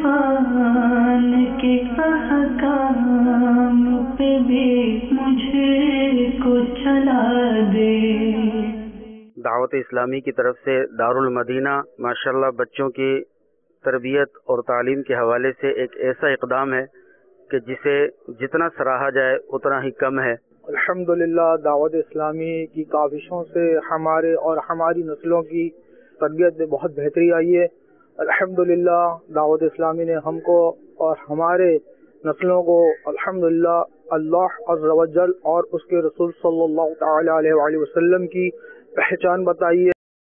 عرفان کے احکام پہ بھی مجھے کو چلا دے۔ دعوت اسلامی کی طرف سے دارالمدینہ ماشاءاللہ بچوں کی تربیت اور تعلیم کے حوالے سے ایک ایسا اقدام ہے کہ جسے جتنا سراہا جائے اتنا ہی کم ہے۔ الحمدللہ دعوت اسلامی کی کاوشوں سے ہمارے اور ہماری نسلوں کی تربیت میں بہت بہتری آئی ہے۔ الحمدللہ دعوت اسلامی نے ہم کو اور ہمارے نسلوں کو الحمدللہ اللہ عز و جل اور اس کے رسول صلی اللہ تعالی علیہ وآلہ وسلم کی پہچان بتائی ہے۔